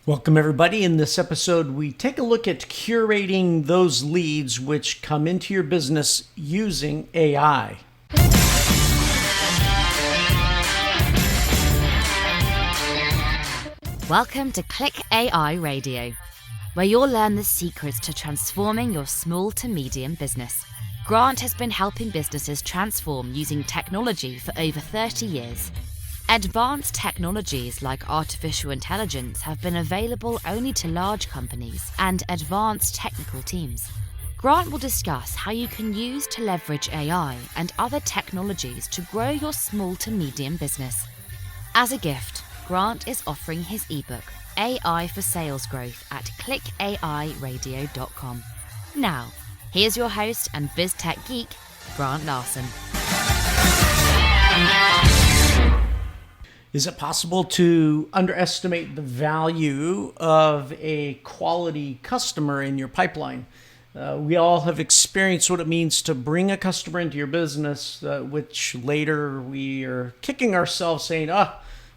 Welcome, everybody. In this episode, we take a look at curating those leads which come into your business using AI. Welcome to Click AI Radio, where you'll learn the secrets to transforming your small to medium business. Grant has been helping businesses transform using technology for over 30 years. Advanced technologies like artificial intelligence have been available only to large companies and advanced technical teams. Grant will discuss how you can use to leverage AI and other technologies to grow your small to medium business. As a gift, Grant is offering his ebook, AI for Sales Growth, at clickairadio.com. Now, here's your host and BizTech geek, Grant Larson. Is it possible to underestimate the value of a quality customer in your pipeline? We all have experienced what it means to bring a customer into your business, which later we are kicking ourselves saying,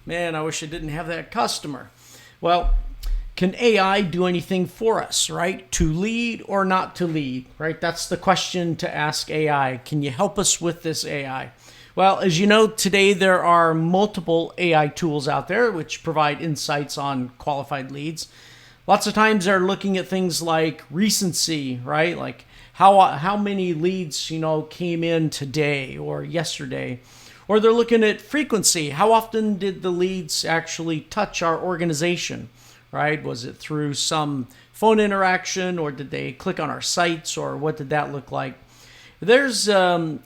man, I wish I didn't have that customer. Well, can AI do anything for us, right? To lead or not to lead, right? That's the question to ask AI. Can you help us with this AI? Well, as you know, today there are multiple AI tools out there which provide insights on qualified leads. Lots of times they're looking at things like recency, right? Like how many leads, came in today or yesterday. Or they're looking at frequency. How often did the leads actually touch our organization, right? Was it through some phone interaction, or did they click on our sites, or what did that look like? There's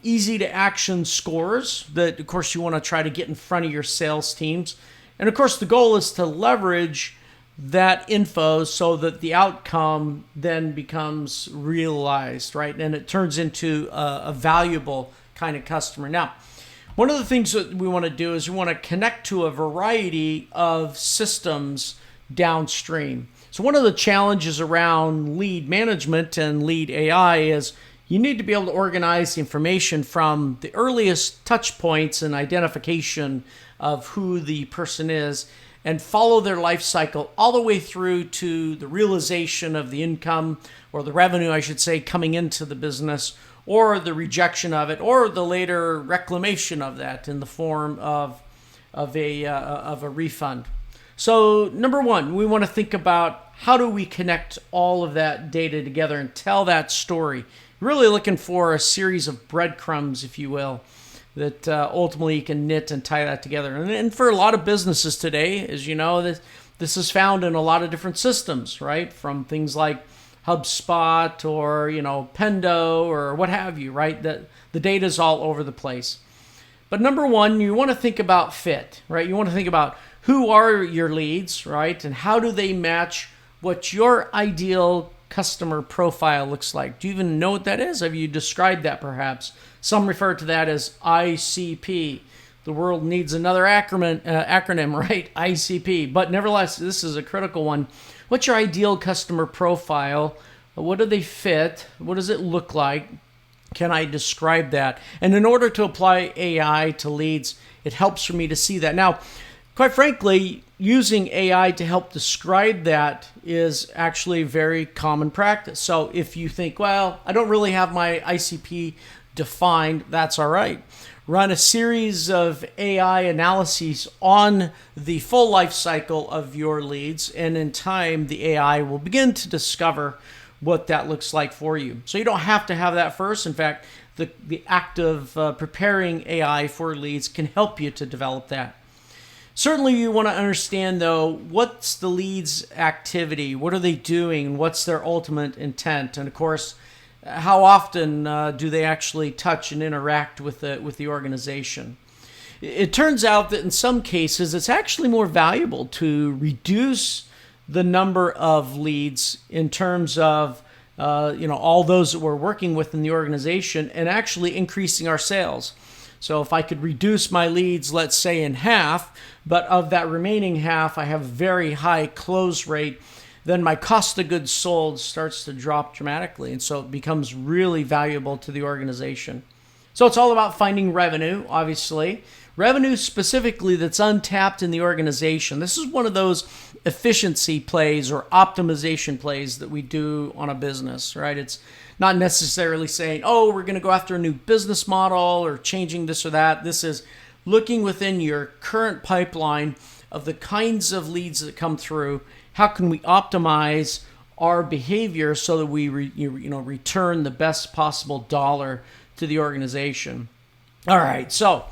easy to action scores that, of course, you want to try to get in front of your sales teams. And of course, the goal is to leverage that info so that the outcome then becomes realized, right? And it turns into a valuable kind of customer. Now, one of the things that we want to do is we want to connect to a variety of systems downstream. So one of the challenges around lead management and lead AI is you need to be able to organize the information from the earliest touch points and identification of who the person is and follow their life cycle all the way through to the realization of the income, or the revenue, I should say, coming into the business, or the rejection of it, or the later reclamation of that in the form of a refund. So number one, we want to think about how do we connect all of that data together and tell that story. Really looking for a series of breadcrumbs, if you will, that ultimately you can knit and tie that together. And for a lot of businesses today, as you know, this is found in a lot of different systems, right? From things like HubSpot or, Pendo or what have you, right? The data is all over the place. But number one, you want to think about fit, right? You want to think about who are your leads, right? And how do they match what your ideal customer profile looks like? Do you even know what that is? Have you described that perhaps? Some refer to that as ICP. The world needs another acronym, right? ICP. But nevertheless, this is a critical one. What's your ideal customer profile? What do they fit? What does it look like? Can I describe that? And in order to apply AI to leads, it helps for me to see that. Now, quite frankly, using AI to help describe that is actually very common practice. So if you think, well, I don't really have my ICP defined, that's all right. Run a series of AI analyses on the full life cycle of your leads, and in time, the AI will begin to discover what that looks like for you. So you don't have to have that first. In fact, the act of preparing AI for leads can help you to develop that. Certainly, you want to understand, though, what's the lead's activity? What are they doing? What's their ultimate intent? And of course, how often do they actually touch and interact with the organization? It turns out that in some cases, it's actually more valuable to reduce the number of leads in terms of all those that we're working with in the organization, and actually increasing our sales. So if I could reduce my leads, let's say in half, but of that remaining half, I have a very high close rate, then my cost of goods sold starts to drop dramatically. And so it becomes really valuable to the organization. So it's all about finding revenue, obviously. Revenue specifically that's untapped in the organization. This is one of those efficiency plays or optimization plays that we do on a business, right? It's not necessarily saying, oh, we're going to go after a new business model or changing this or that. This is looking within your current pipeline of the kinds of leads that come through. How can we optimize our behavior so that we return the best possible dollar to the organization? All right, so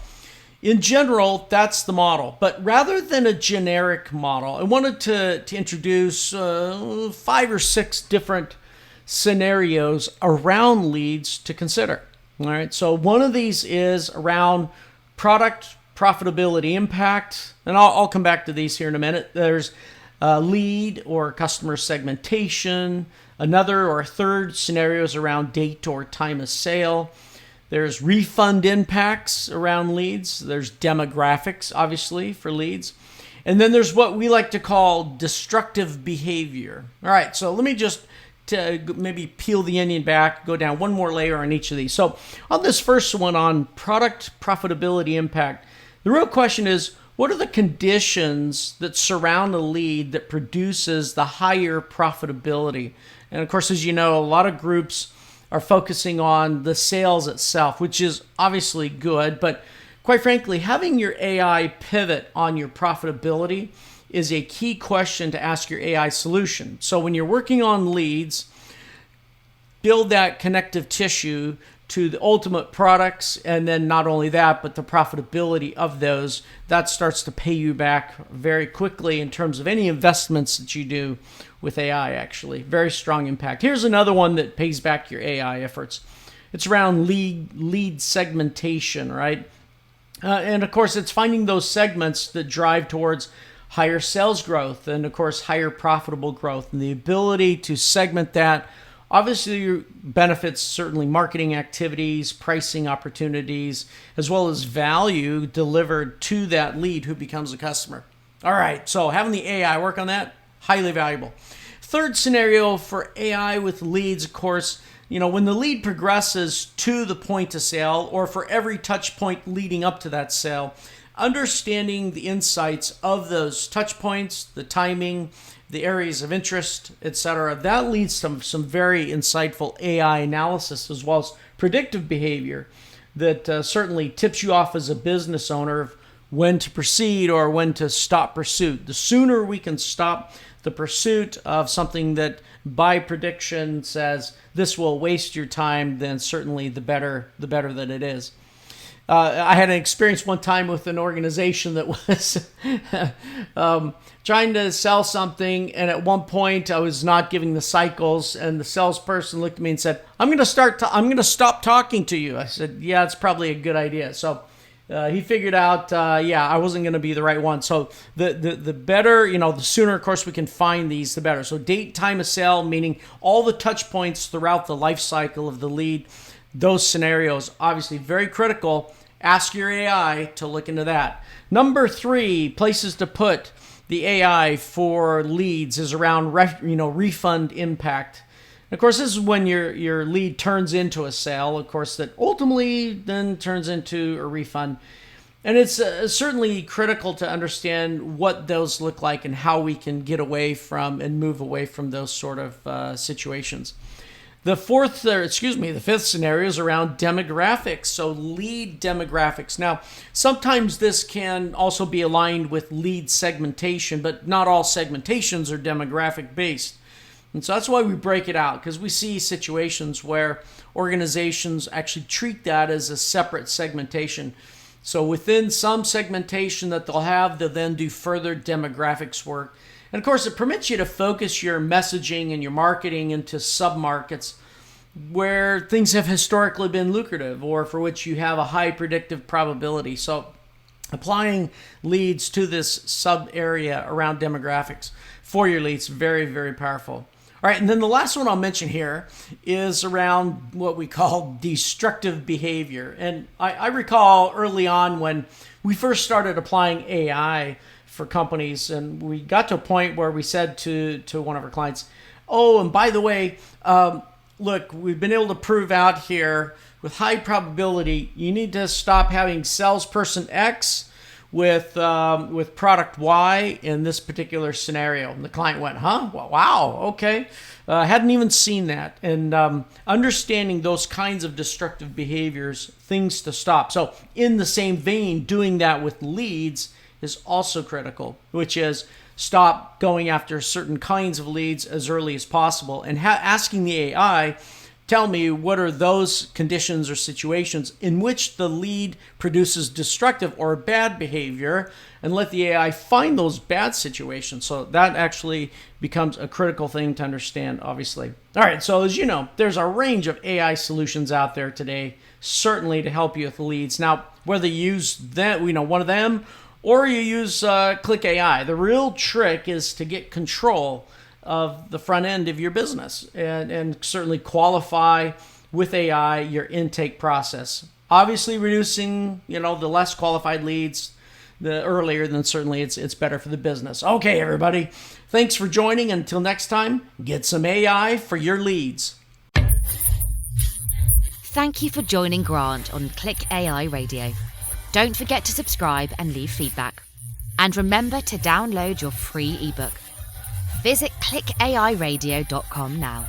in general, that's the model. But rather than a generic model, I wanted to introduce 5 or 6 different scenarios around leads to consider. All right, so one of these is around product profitability impact, and I'll come back to these here in a minute. There's lead or customer segmentation. Another or third scenarios around date or time of sale. There's refund impacts around leads. There's demographics, obviously, for leads. And then there's what we like to call destructive behavior. All right, so let me just maybe peel the onion back, go down one more layer on each of these. So on this first one on product profitability impact, the real question is, what are the conditions that surround a lead that produces the higher profitability? And of course, as you know, a lot of groups are focusing on the sales itself, which is obviously good. But quite frankly, having your AI pivot on your profitability is a key question to ask your AI solution. So when you're working on leads, build that connective tissue to the ultimate products, and then not only that, but the profitability of those. That starts to pay you back very quickly in terms of any investments that you do with AI, actually. Very strong impact. Here's another one that pays back your AI efforts. It's around lead segmentation, right? And of course, it's finding those segments that drive towards higher sales growth and of course, higher profitable growth, and the ability to segment that obviously benefits certainly marketing activities, pricing opportunities, as well as value delivered to that lead who becomes a customer. All right, so having the AI work on that, highly valuable. Third scenario for AI with leads, of course, when the lead progresses to the point of sale or for every touch point leading up to that sale, understanding the insights of those touch points, the timing, the areas of interest, etc. That leads to some very insightful AI analysis as well as predictive behavior that certainly tips you off as a business owner of when to proceed or when to stop pursuit. The sooner we can stop the pursuit of something that by prediction says this will waste your time, then certainly the better that it is. I had an experience one time with an organization that was trying to sell something, and at one point I was not giving the cycles, and the salesperson looked at me and said, I'm going to stop talking to you. I said, yeah, it's probably a good idea. So he figured out, I wasn't going to be the right one. So the better, the sooner, of course, we can find these, the better. So date, time of sale, meaning all the touch points throughout the life cycle of the lead. Those scenarios, obviously very critical. Ask your AI to look into that. Number 3, places to put the AI for leads is around refund impact. And of course, this is when your lead turns into a sale, of course, that ultimately then turns into a refund. And it's certainly critical to understand what those look like and how we can get away from and move away from those sort of situations. The fifth scenario is around demographics, so lead demographics. Now, sometimes this can also be aligned with lead segmentation, but not all segmentations are demographic based. And so that's why we break it out, because we see situations where organizations actually treat that as a separate segmentation. So within some segmentation that they'll then do further demographics work. And of course, it permits you to focus your messaging and your marketing into sub-markets where things have historically been lucrative or for which you have a high predictive probability. So applying leads to this sub-area around demographics for your leads, very, very powerful. All right, and then the last one I'll mention here is around what we call destructive behavior. And I recall early on when we first started applying AI for companies, and we got to a point where we said to one of our clients, oh, and by the way, look, we've been able to prove out here with high probability, you need to stop having salesperson X with product Y in this particular scenario. And the client went, huh? Wow, okay. Hadn't even seen that. And understanding those kinds of destructive behaviors, things to stop. So in the same vein, doing that with leads is also critical, which is stop going after certain kinds of leads as early as possible and asking the AI, tell me what are those conditions or situations in which the lead produces destructive or bad behavior, and let the AI find those bad situations. So that actually becomes a critical thing to understand, obviously. All right, so as you know, there's a range of AI solutions out there today, certainly to help you with leads. Now, whether you use that, one of them, or you use Click AI, the real trick is to get control of the front end of your business and certainly qualify with AI your intake process. Obviously, reducing the less qualified leads the earlier, then certainly it's better for the business. Okay, everybody, thanks for joining. Until next time, get some AI for your leads. Thank you for joining Grant on Click AI Radio. Don't forget to subscribe and leave feedback. And remember to download your free ebook. Visit clickairadio.com now.